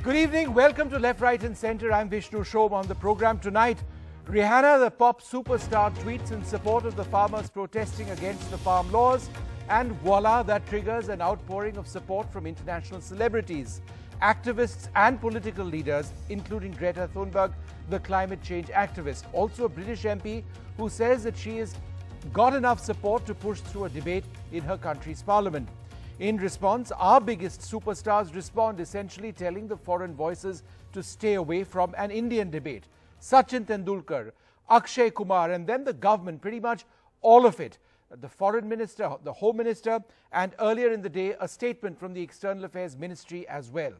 Good evening. Welcome to Left, Right and Centre. I'm Vishnu Shom. On the program tonight, Rihanna, the pop superstar, tweets in support of the farmers protesting against the farm laws. And voila, that triggers an outpouring of support from international celebrities, activists and political leaders, including Greta Thunberg, the climate change activist. Also a British MP who says that she has got enough support to push through a debate in her country's parliament. In response, our biggest superstars respond, essentially telling the foreign voices to stay away from an Indian debate. Sachin Tendulkar, Akshay Kumar, and then the government, pretty much all of it. The foreign minister, the home minister, and earlier in the day, a statement from the External Affairs Ministry as well.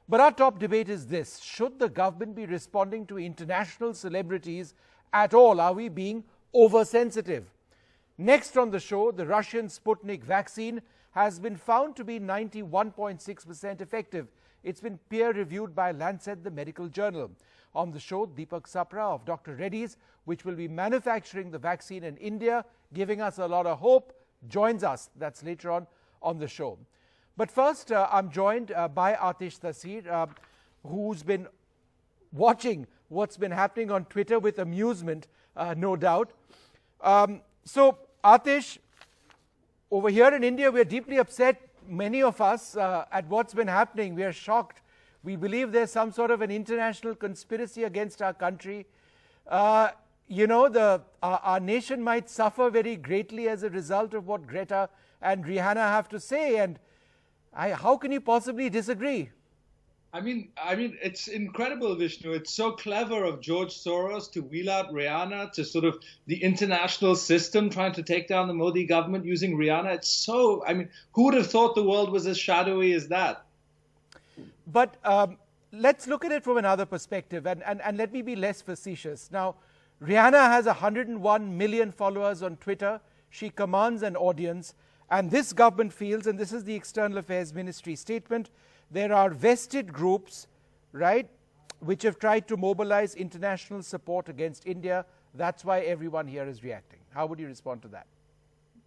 But our top debate is this: should the government be responding to international celebrities at all? Are we being oversensitive? Next on the show, the Russian Sputnik vaccine has been found to be 91.6% effective. It's been peer-reviewed by Lancet, the medical journal. On the show, Deepak Sapra of Dr. Reddy's, which will be manufacturing the vaccine in India, giving us a lot of hope, joins us. That's later on the show. But first, I'm joined by Atish Taseer, who's been watching what's been happening on Twitter with amusement, no doubt. So, Atish, over here in India, we're deeply upset, many of us, at what's been happening. We are shocked. We believe there's some sort of an international conspiracy against our country. Our nation might suffer very greatly as a result of what Greta and Rihanna have to say. And how can you possibly disagree? I mean, it's incredible, Vishnu. It's so clever of George Soros to wheel out Rihanna to sort of the international system trying to take down the Modi government using Rihanna. It's so, who would have thought the world was as shadowy as that? But let's look at it from another perspective, and let me be less facetious. Now, Rihanna has 101 million followers on Twitter. She commands an audience, and this government feels, and this is the External Affairs Ministry statement, there are vested groups, right, which have tried to mobilize international support against India. That's why everyone here is reacting. How would you respond to that?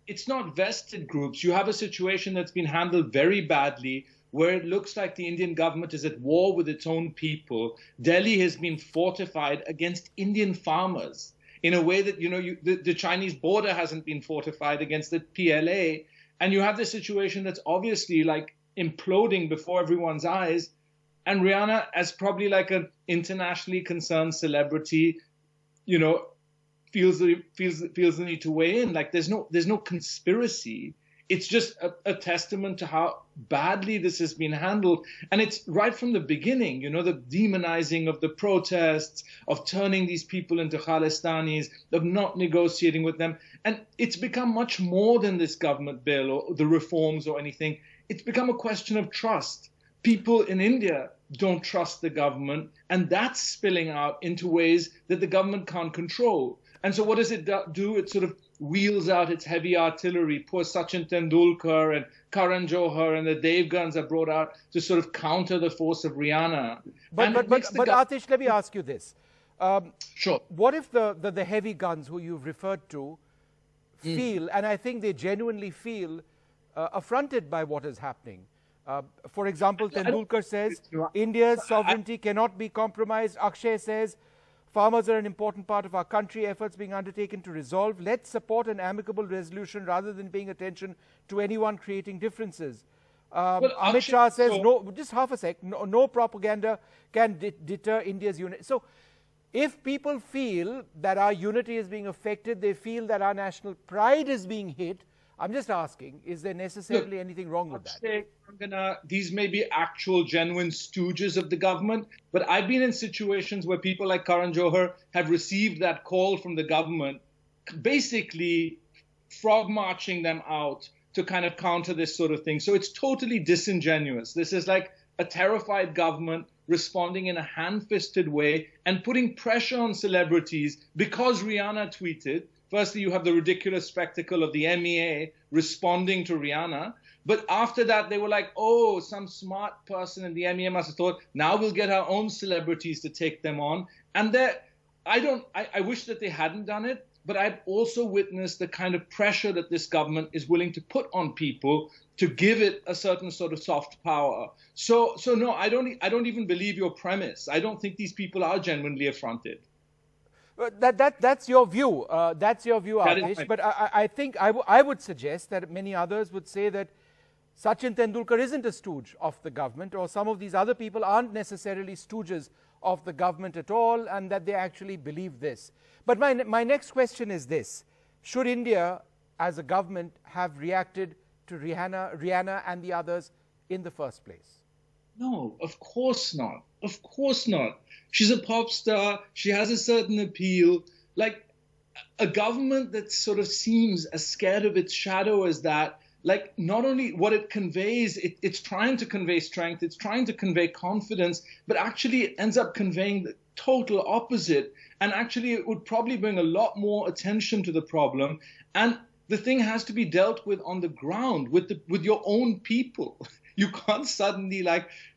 It's not vested groups. You have a situation that's been handled very badly, where it looks like the Indian government is at war with its own people. Delhi has been fortified against Indian farmers in a way that, the Chinese border hasn't been fortified against the PLA. And you have this situation that's obviously like imploding before everyone's eyes. And Rihanna, as probably like an internationally concerned celebrity, feels the need to weigh in. Like there's no conspiracy. It's just a testament to how badly this has been handled. And it's right from the beginning, the demonizing of the protests, of turning these people into Khalistanis, of not negotiating with them. And it's become much more than this government bill or the reforms or anything. It's become a question of trust. People in India don't trust the government, and that's spilling out into ways that the government can't control. And so what does it do? It sort of wheels out its heavy artillery. Poor Sachin Tendulkar and Karan Johar and the Devgans are brought out to sort of counter the force of Rihanna. But Atish, let me ask you this. Sure. What if the heavy guns who you've referred to feel, and I think they genuinely feel, affronted by what is happening? For example, Tendulkar says India's sovereignty cannot be compromised. Akshay says farmers are an important part of our country, efforts being undertaken to resolve. Let's support an amicable resolution rather than paying attention to anyone creating differences. Amit Shah says, no, just half a sec, no propaganda can deter India's unity. So if people feel that our unity is being affected, they feel that our national pride is being hit, I'm just asking, is there necessarily anything wrong with that? These may be actual, genuine stooges of the government, but I've been in situations where people like Karan Johar have received that call from the government, basically frog marching them out to kind of counter this sort of thing. So it's totally disingenuous. This is like a terrified government responding in a hand-fisted way and putting pressure on celebrities because Rihanna tweeted. Firstly, you have the ridiculous spectacle of the MEA responding to Rihanna. But after that, they were like, oh, some smart person in the MEA must have thought, now we'll get our own celebrities to take them on. And I wish that they hadn't done it. but I've also witnessed the kind of pressure that this government is willing to put on people to give it a certain sort of soft power. So no, I don't even believe your premise. I don't think these people are genuinely affronted. That's your view. That's your view, Atish. But I think I would suggest that many others would say that Sachin Tendulkar isn't a stooge of the government, or some of these other people aren't necessarily stooges of the government at all, and that they actually believe this. But my next question is this. Should India, as a government, have reacted to Rihanna and the others in the first place? No, of course not. Of course not. She's a pop star. She has a certain appeal. Like, a government that sort of seems as scared of its shadow as that, like, not only what it conveys, it's trying to convey strength, it's trying to convey confidence, but actually it ends up conveying the total opposite. And actually it would probably bring a lot more attention to the problem. And the thing has to be dealt with on the ground with your own people. You can't suddenly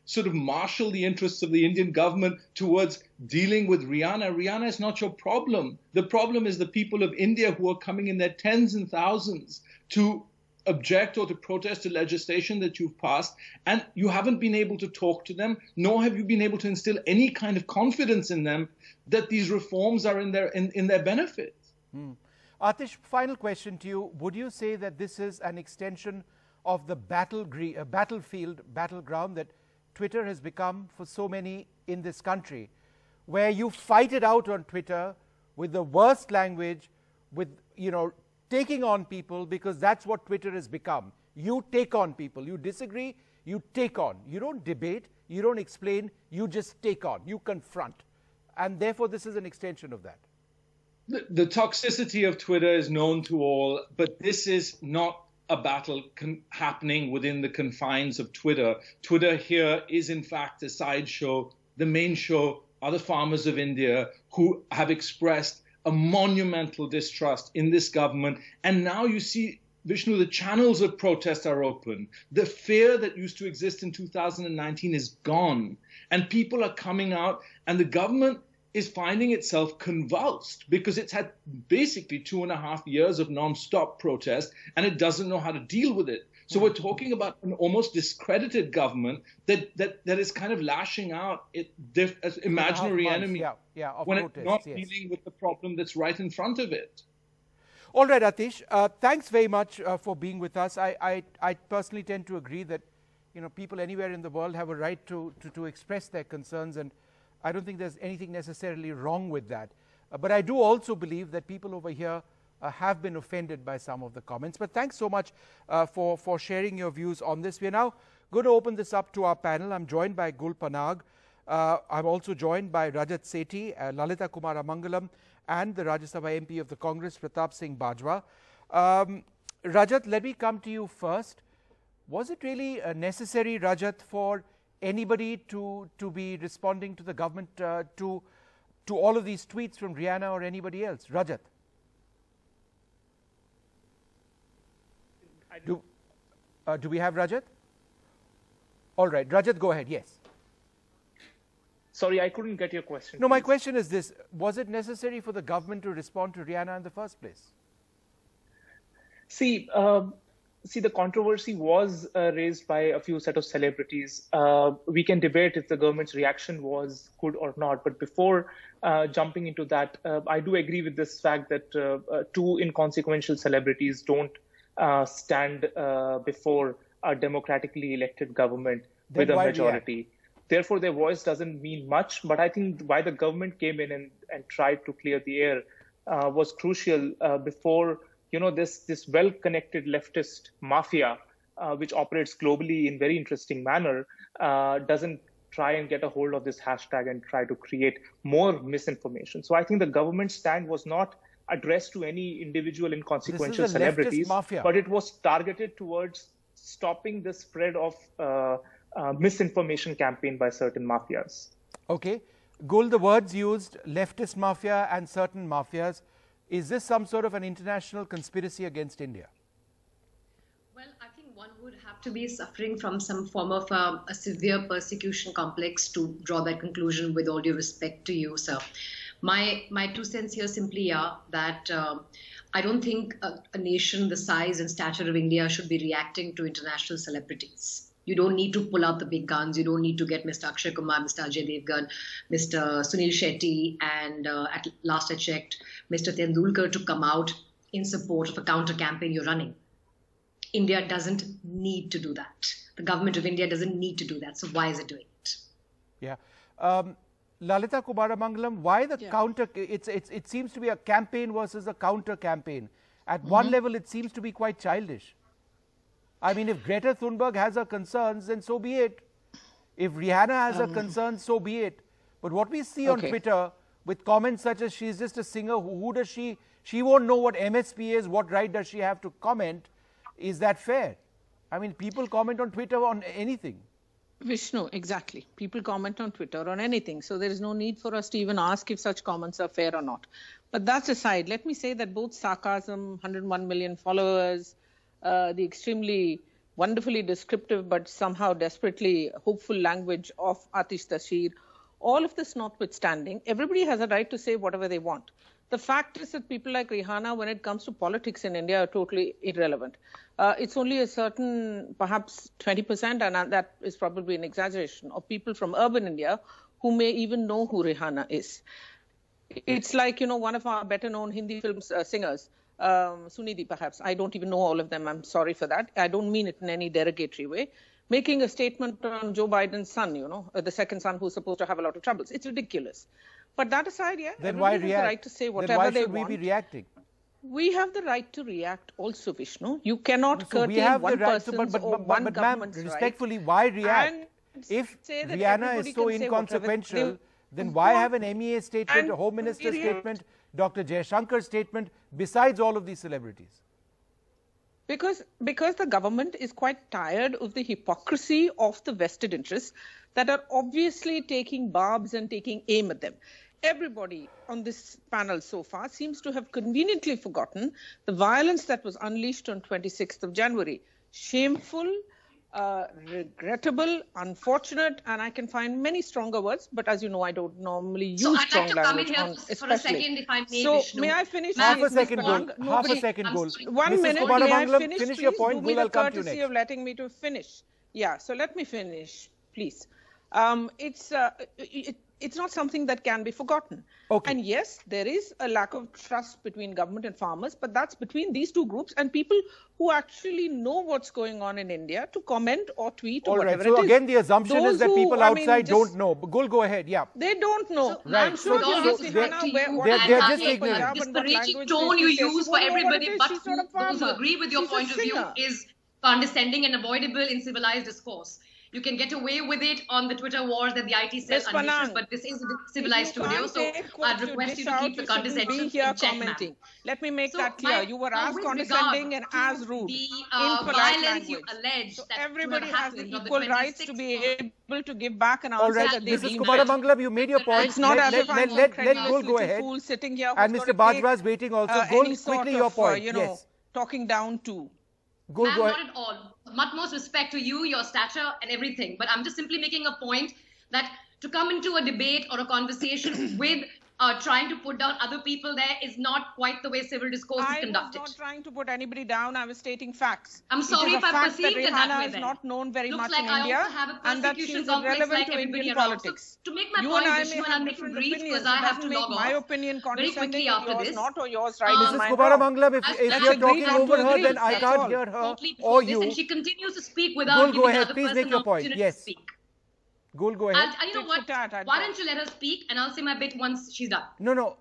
sort of marshal the interests of the Indian government towards dealing with Rihanna. Rihanna is not your problem. The problem is the people of India who are coming in their tens and thousands to object or to protest the legislation that you've passed, and you haven't been able to talk to them, nor have you been able to instill any kind of confidence in them that these reforms are in their benefit. Atish, final question to you. Would you say that this is an extension of the battleground that Twitter has become for so many in this country, where you fight it out on Twitter with the worst language, with, taking on people, because that's what Twitter has become. You take on people. You disagree, you take on. You don't debate, you don't explain, you just take on, you confront. And therefore, this is an extension of that. The toxicity of Twitter is known to all, but this is not a battle happening within the confines of Twitter. Twitter here is, in fact, a sideshow. The main show are the farmers of India who have expressed a monumental distrust in this government. And now you see, Vishnu, the channels of protest are open. The fear that used to exist in 2019 is gone. And people are coming out, and the government is finding itself convulsed because it's had basically 2.5 years of non-stop protest, and it doesn't know how to deal with it. So we're talking about an almost discredited government that is kind of lashing out as imaginary enemy when it's not dealing with the problem that's right in front of it. All right, Atish, thanks very much for being with us. I personally tend to agree that people anywhere in the world have a right to express their concerns, and I don't think there's anything necessarily wrong with that. But I do also believe that people over here have been offended by some of the comments. But thanks so much for sharing your views on this. We are now going to open this up to our panel. I'm joined by Gul Panag. I'm also joined by Rajat Sethi, Lalita Kumar Amangalam, and the Rajya Sabha MP of the Congress, Pratap Singh Bajwa. Rajat, let me come to you first. Was it really necessary, Rajat, for anybody to be responding to the government, to all of these tweets from Rihanna or anybody else? Rajat? Do we have Rajat? All right, Rajat, go ahead. Yes. Sorry, I couldn't get your question. No, my question is this. Was it necessary for the government to respond to Rihanna in the first place? See, the controversy was raised by a few set of celebrities. We can debate if the government's reaction was good or not. But before jumping into that, I do agree with this fact that two inconsequential celebrities don't stand before a democratically elected government with a majority. Therefore, their voice doesn't mean much. But I think why the government came in and tried to clear the air was crucial before, this well-connected leftist mafia, which operates globally in very interesting manner, doesn't try and get a hold of this hashtag and try to create more misinformation. So I think the government's stand was not addressed to any individual inconsequential celebrities, but it was targeted towards stopping the spread of misinformation campaign by certain mafias. Okay. Gul, the words used, leftist mafia and certain mafias, is this some sort of an international conspiracy against India? Well, I think one would have to be suffering from some form of a severe persecution complex to draw that conclusion, with all due respect to you, sir. My 2 cents here simply are that I don't think a nation the size and stature of India should be reacting to international celebrities. You don't need to pull out the big guns. You don't need to get Mr. Akshay Kumar, Mr. Ajay Devgan, Mr. Sunil Shetty, and at last I checked, Mr. Tendulkar to come out in support of a counter campaign you're running. India doesn't need to do that. The government of India doesn't need to do that. So why is it doing it? Yeah. Lalitha Kumaramangalam, why the counter? It seems to be a campaign versus a counter campaign. At one level, it seems to be quite childish. I mean, if Greta Thunberg has her concerns, then so be it. If Rihanna has her concerns, so be it. But what we see on Twitter with comments such as she's just a singer, who does she won't know what MSP is, what right does she have to comment? Is that fair? I mean, people comment on Twitter on anything. Vishnu, exactly. People comment on Twitter on anything. So there is no need for us to even ask if such comments are fair or not. But that's aside, let me say that both sarcasm, 101 million followers, the extremely wonderfully descriptive but somehow desperately hopeful language of Atish Tashir, all of this notwithstanding, everybody has a right to say whatever they want. The fact is that people like Rihanna, when it comes to politics in India, are totally irrelevant. It's only a certain, perhaps 20%, and that is probably an exaggeration, of people from urban India who may even know who Rihanna is. It's like, you know, one of our better-known Hindi film singers, Sunidhi perhaps. I don't even know all of them. I'm sorry for that. I don't mean it in any derogatory way. Making a statement on Joe Biden's son, you know, the second son who's supposed to have a lot of troubles. It's ridiculous. But that aside, then why react? Has the right to say whatever they want. Then why should we be reacting? We have the right to react also, Vishnu. You cannot curtail one person's or one government's right. Respectfully, why react? If Rihanna is so inconsequential, then why have an MEA statement, a Home Minister statement, Dr. Jaishankar's statement, besides all of these celebrities? Because the government is quite tired of the hypocrisy of the vested interests that are obviously taking barbs and taking aim at them. Everybody on this panel so far seems to have conveniently forgotten the violence that was unleashed on 26th of January. Shameful, regrettable, unfortunate, and I can find many stronger words, but as you know, I don't normally use strong language. So I'd like to come in here for a second, if I may, So Vishnu. May I finish? Half a second, Gul. Half a second, Gul. 1 minute, may I finish, your point. Do me Gul, the courtesy of letting me to finish. Yeah, so let me finish, please. It's not something that can be forgotten. Okay. And yes, there is a lack of trust between government and farmers, but that's between these two groups and people who actually know what's going on in India to comment or tweet or whatever it is. So again, the assumption is that people outside don't know. Gul, go ahead. Yeah. They don't know. So, right. I'm sure they're just ignorant. Disparaging tone you use for everybody but those who agree with your point of view is condescending and avoidable in civilized discourse. You can get away with it on the Twitter wars that the IT cell unleashes, but this is a civilized studio, so I'd request you to keep the condescension in check, ma'am. Let me make that clear. You were as condescending and as rude the in polite violence language. you allege that everybody has the equal rights to be of able to give back an answer. All right, that they Mrs. Kumaramangalam, you made your point. It's not as if I'm let Gul go ahead. Sitting here and Mr. Bajwa is waiting also. Gul, quickly your point. Yes. Talking down to. Gul, go ahead. Not at all. Utmost respect to you, your stature and everything. But I'm just simply making a point that to come into a debate or a conversation with trying to put down other people there is not quite the way civil discourse is conducted. I was not trying to put anybody down. I was stating facts. I'm sorry if I perceived it that way. Rihanna is not known very much like in India, and that she is irrelevant to Indian politics. So, to make my point, Vishnu, and I'm making brief because I have to log off. My opinion very quickly after this. Not or yours, right? Mrs. Kumaramangalam, if you're talking over her, then I can't hear her or you. And she continues to speak without giving the other person an opportunity to speak. Gul, go ahead. You know what? Why don't you let her speak and I'll say my bit once she's done. No.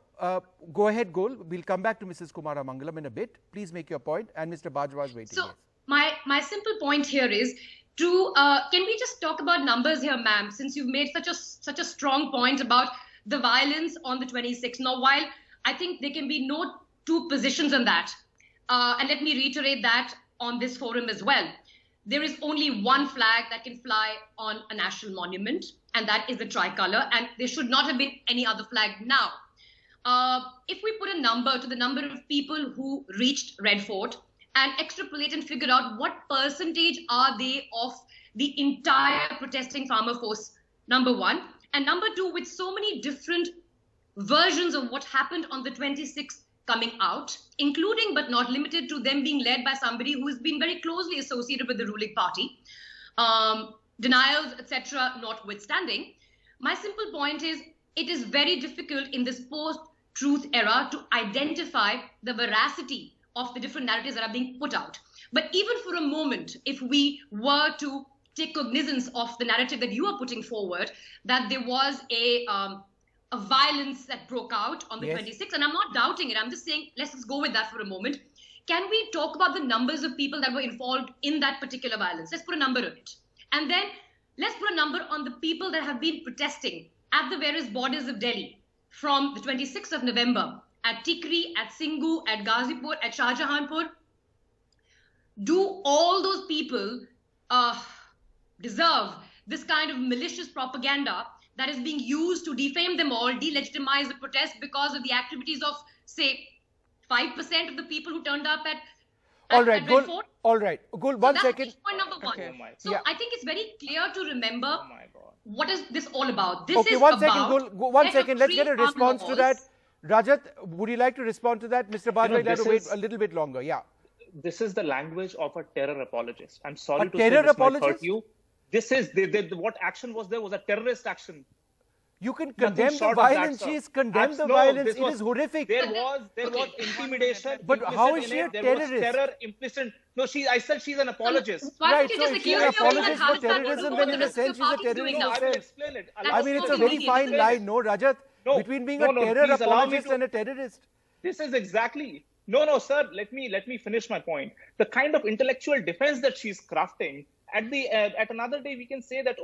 Go ahead, Gul. We'll come back to Mrs. Kumaramangalam in a bit. Please make your point. And Mr. Bajwa is waiting. So, my simple point here is to, can we just talk about numbers here, ma'am, since you've made such a strong point about the violence on the 26th. Now, while I think there can be no two positions on that, and let me reiterate that on this forum as well. There is only one flag that can fly on a national monument, and that is the tricolour, and there should not have been any other flag now. If we put a number to the number of people who reached Red Fort and extrapolate and figure out what percentage are they of the entire protesting farmer force, number one, and number two, with so many different versions of what happened on the 26th coming out, including but not limited to them being led by somebody who has been very closely associated with the ruling party, denials, etc., notwithstanding. My simple point is, it is very difficult in this post-truth era to identify the veracity of the different narratives that are being put out. But even for a moment, if we were to take cognizance of the narrative that you are putting forward, that there was a violence that broke out on the 26th, and I'm not doubting it, I'm just saying, let's just go with that for a moment. Can we talk about the numbers of people that were involved in that particular violence? Let's put a number on it. And then let's put a number on the people that have been protesting at the various borders of Delhi from the 26th of November at Tikri, at Singhu, at Ghazipur, at Shah Jahanpur. Do all those people deserve this kind of malicious propaganda that is being used to defame them all, delegitimize the protest because of the activities of, say, 5% of the people who turned up at Red Fort? All right, Gul, one second. That's point number one. Okay. So I think it's very clear to remember what is this all about. This okay, is one about second, Gul, one second. Let's get a response to that. Rajat, would you like to respond to that? Mr. Bajwa, you'll have to wait a little bit longer. Yeah. This is the language of a terror apologist. I'm sorry to terror say this apologist? might hurt you. This is what action was there was a terrorist action. You can condemn the violence. She's condemned the violence. It is horrific. There was intimidation. But how is she a terrorist? There was terror implicit. No, I said she's an apologist. Right, so if she's an apologist for terrorism, then in a sense she's a terrorist No, I will herself. explain it. I mean, it's a very fine line, no, Rajat, between being a terror apologist and a terrorist. This is exactly. No, sir. Let me finish my point. The kind of intellectual defense that she's crafting. At another day, we can say that,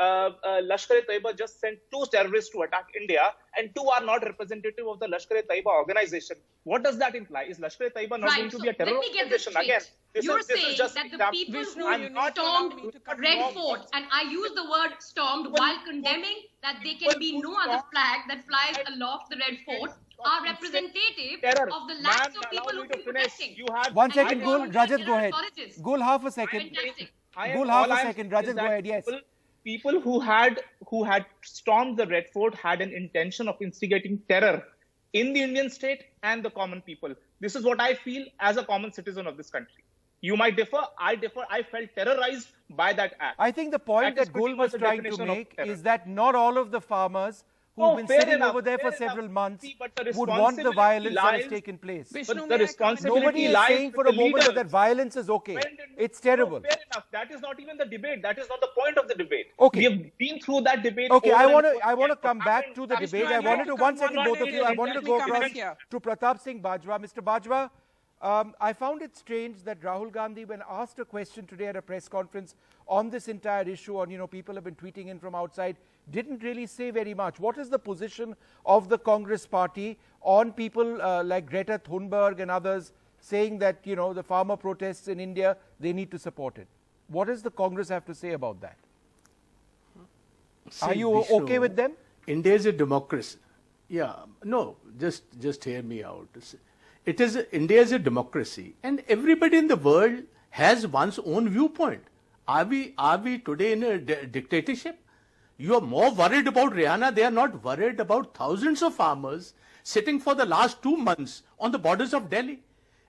Lashkar-e-Taiba just sent 2 terrorists to attack India, and 2 are not representative of the Lashkar-e-Taiba organization. What does that imply? Is Lashkar-e-Taiba not going to be a terror organization again? You're saying that the people who stormed Red Fort, and I use the word stormed while condemning that there can be no other flag that flies aloft the Red Fort, are representative of the lakhs of people who are protesting. One second, Gul, Rajat, go ahead. Gul, half a second. Gul, half a second. Rajat, go ahead. Yes. People who had stormed the Red Fort had an intention of instigating terror in the Indian state and the common people. This is what I feel as a common citizen of this country. You might differ. I differ. I felt terrorized by that act. I think the point that Gul was trying to make is that not all of the farmers who've been sitting over there for several months would want the violence that has taken place. But the responsibility Nobody is saying for a moment that violence is okay. It's terrible. No, fair enough. That is not even the debate. That is not the point of the debate. Okay. We have been through that debate. Okay, I want to come back to the debate. I wanted to, one second, both of you, I wanted to go across to Pratap Singh Bajwa. Mr. Bajwa, I found it strange that Rahul Gandhi, when asked a question today at a press conference on this entire issue, on, people have been tweeting in from outside, didn't really say very much. What is the position of the Congress party on people like Greta Thunberg and others saying that, the farmer protests in India, they need to support it? What does the Congress have to say about that? Are you okay with them? India is a democracy. Yeah, no, just hear me out. India is a democracy, and everybody in the world has one's own viewpoint. Are we today in a dictatorship? You are more worried about Rihanna. They are not worried about thousands of farmers sitting for the last 2 months on the borders of Delhi.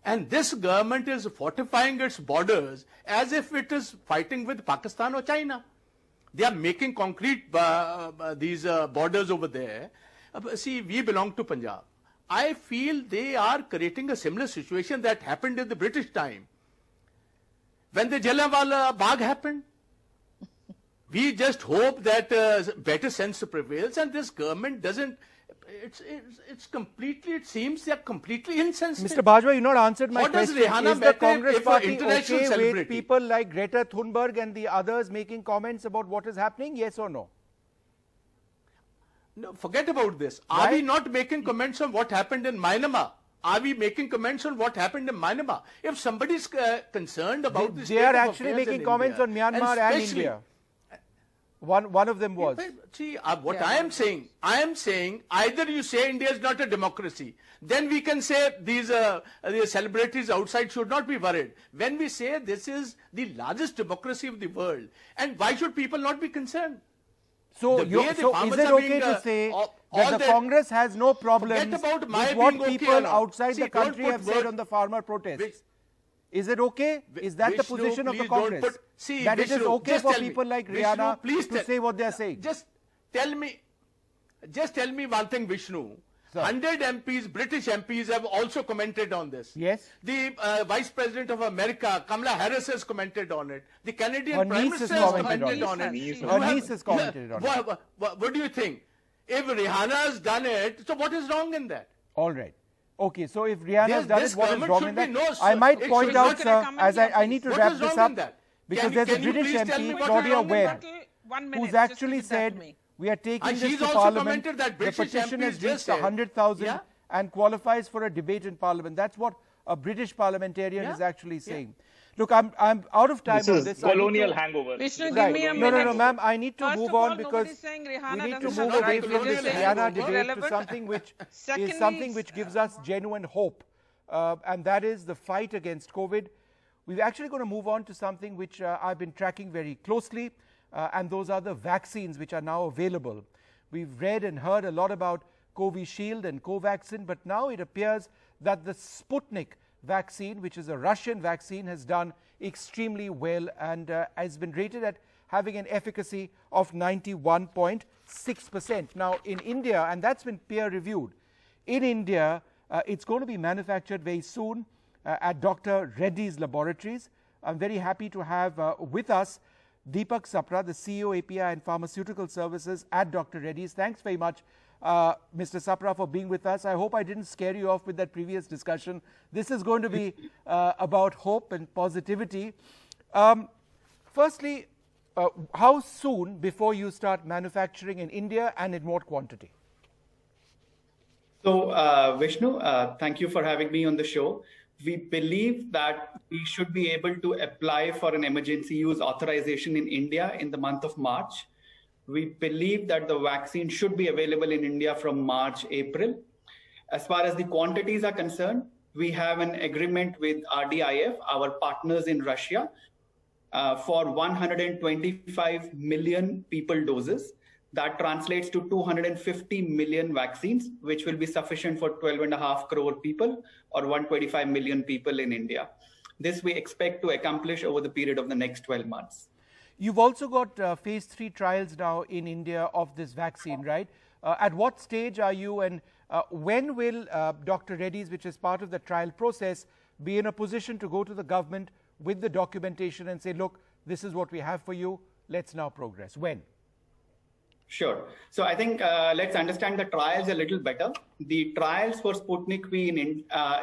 And this government is fortifying its borders as if it is fighting with Pakistan or China. They are making concrete these borders over there. See, we belong to Punjab. I feel they are creating a similar situation that happened in the British time. When the Jallianwala Bagh happened, we just hope that better sense prevails, and this government doesn't. It's completely. It seems they're completely insensitive. Mr. Bajwa, you not answered my question. Is the Congress party okay with people like Greta Thunberg and the others making comments about what is happening? Yes or no? No, forget about this. Are we not making comments on what happened in Myanmar? Are we making comments on what happened in Myanmar? If somebody is concerned about this, they are actually making comments on Myanmar and India. One of them was. See, what I am saying either you say India is not a democracy, then we can say these celebrities outside should not be worried. When we say this is the largest democracy of the world, and why should people not be concerned? So, The way the so is farmers it are okay being, to say all that the Congress has no problems Forget about my with what being okay people or not. outside See, the don't country put have said word- on the farmer protests? Which- Is it okay? Is that the Vishnu, position of the please don't Congress? put- see, that it is Vishnu, okay just for tell me. people like Vishnu, Rihanna please to tell- say what they are saying? Just tell me one thing, Vishnu. Sir. 100 MPs, British MPs have also commented on this. Yes. The Vice President of America, Kamala Harris, has commented on it. The Canadian Her Prime niece has Minister has commented commented on on it. it. Her Her You have- niece has commented on it. What do you think? If Rihanna has done it, so what is wrong in that? All right. Okay, so if Rihanna has This- done this it, what is government wrong should in be that? no, I sir. might It point should out, not sir, comment as here, I need to What wrap is this wrong up, in that? because Can there's a you British please tell MP, me what is Claudia wrong in Webb, that? 1 minute. who's just actually give that to said, me. we are taking And this she's to also Parliament, commented that the British petition MPs has reached just said- 100,000 Yeah. and qualifies for a debate in Parliament. That's what a British parliamentarian Yeah. is actually saying. Look, I'm out of time This on is this. I need colonial to- hangover. Vishnu, This give Right. me a No, minute. ma'am. I need to First move of all, on because nobody's saying Rihanna we need to doesn't move have away rights. from We're this just saying Rihanna it's debate to irrelevant. something which is Secondly, something which gives us genuine hope, and that is the fight against COVID. We're actually going to move on to something which I've been tracking very closely, and those are the vaccines which are now available. We've read and heard a lot about Covishield and Covaxin, but now it appears that the Sputnik vaccine, which is a Russian vaccine, has done extremely well and has been rated at having an efficacy of 91.6%. Now, in India, and that's been peer reviewed, in India, it's going to be manufactured very soon at Dr. Reddy's laboratories. I'm very happy to have with us Deepak Sapra, the CEO, API and Pharmaceutical Services at Dr. Reddy's. Thanks very much, Mr. Sapra, for being with us. I hope I didn't scare you off with that previous discussion. This is going to be about hope and positivity. Firstly, how soon before you start manufacturing in India and in what quantity? So, Vishnu, thank you for having me on the show. We believe that we should be able to apply for an emergency use authorization in India in the month of March. We believe that the vaccine should be available in India from March, April. As far as the quantities are concerned, we have an agreement with RDIF, our partners in Russia, for 125 million people doses. That translates to 250 million vaccines, which will be sufficient for 12.5 crore people or 125 million people in India. This we expect to accomplish over the period of the next 12 months. You've also got phase 3 trials now in India of this vaccine, right? At what stage are you, and when will Dr. Reddy's, which is part of the trial process, be in a position to go to the government with the documentation and say, look, this is what we have for you, let's now progress? When? Sure. So I think let's understand the trials a little better. The trials for Sputnik V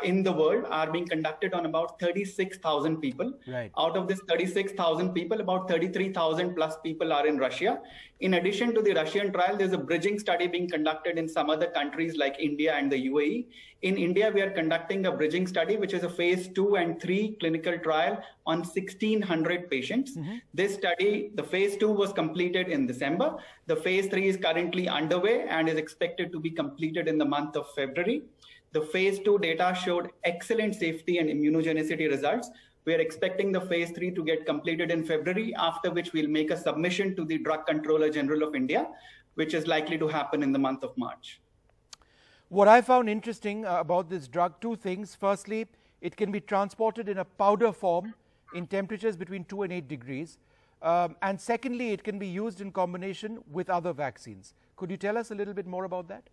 in the world are being conducted on about 36,000 people. Right. Out of this 36,000 people, about 33,000 plus people are in Russia. In addition to the Russian trial, there's a bridging study being conducted in some other countries like India and the UAE. In India, we are conducting a bridging study, which is a phase 2 and 3 clinical trial on 1,600 patients. This study, the phase 2 was completed in December. The phase 3 is currently underway and is expected to be completed in the month of February. The phase 2 data showed excellent safety and immunogenicity results. We are expecting the phase 3 to get completed in February, after which we'll make a submission to the Drug Controller General of India, which is likely to happen in the month of March. What I found interesting about this drug, two things. Firstly, it can be transported in a powder form in temperatures between 2 and 8 degrees. And secondly, it can be used in combination with other vaccines. Could you tell us a little bit more about that?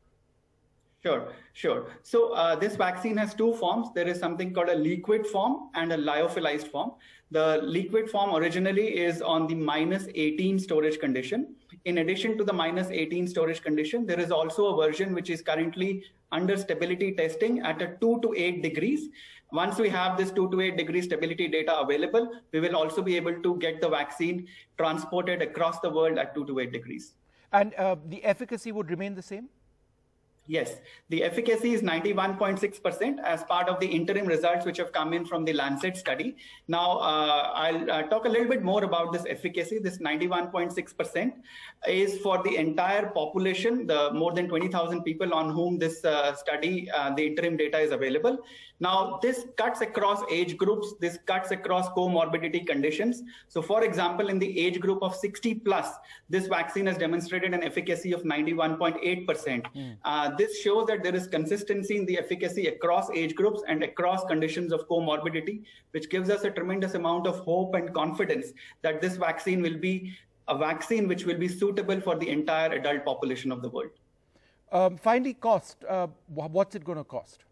Sure. So this vaccine has two forms. There is something called a liquid form and a lyophilized form. The liquid form originally is on the -18 storage condition. In addition to the -18 storage condition, there is also a version which is currently under stability testing at a 2 to 8 degrees. Once we have this 2 to 8 degree stability data available, we will also be able to get the vaccine transported across the world at 2 to 8 degrees. And the efficacy would remain the same? Yes, the efficacy is 91.6% as part of the interim results which have come in from the Lancet study. Now, I'll talk a little bit more about this efficacy. This 91.6% is for the entire population, the more than 20,000 people on whom this study, the interim data is available. Now, this cuts across age groups, this cuts across comorbidity conditions. So, for example, in the age group of 60 plus, this vaccine has demonstrated an efficacy of 91.8%. This shows that there is consistency in the efficacy across age groups and across conditions of comorbidity, which gives us a tremendous amount of hope and confidence that this vaccine will be a vaccine which will be suitable for the entire adult population of the world. Finally, cost. What's it going to cost?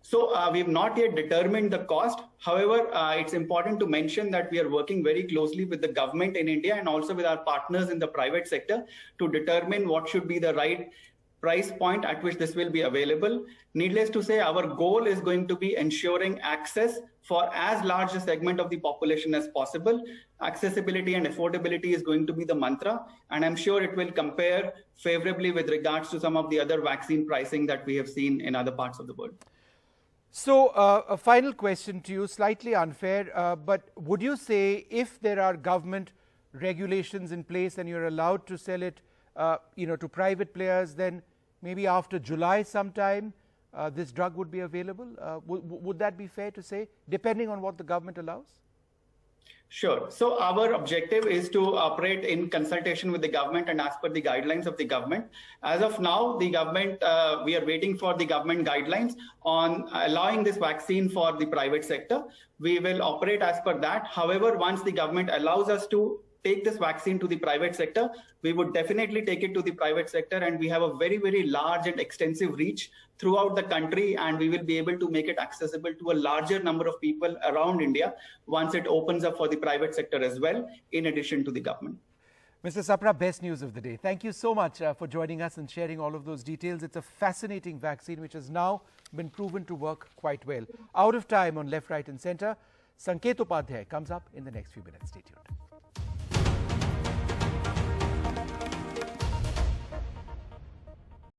So we've not yet determined the cost. However, it's important to mention that we are working very closely with the government in India and also with our partners in the private sector to determine what should be the right price point at which this will be available. Needless to say, our goal is going to be ensuring access for as large a segment of the population as possible. Accessibility and affordability is going to be the mantra, and I'm sure it will compare favorably with regards to some of the other vaccine pricing that we have seen in other parts of the world. So, a final question to you, slightly unfair, but would you say if there are government regulations in place and you're allowed to sell it, to private players, then maybe after July sometime, this drug would be available? Would that be fair to say, depending on what the government allows? Sure. So our objective is to operate in consultation with the government and as per the guidelines of the government. As of now, the government, we are waiting for the government guidelines on allowing this vaccine for the private sector. We will operate as per that. However, once the government allows us to take this vaccine to the private sector, we would definitely take it to the private sector, and we have a very, very large and extensive reach throughout the country, and we will be able to make it accessible to a larger number of people around India once it opens up for the private sector as well, in addition to the government. Mr. Sapra, best news of the day. Thank you so much for joining us and sharing all of those details. It's a fascinating vaccine which has now been proven to work quite well. Out of time on Left, Right and Centre. Sanket Upadhyay comes up in the next few minutes. Stay tuned.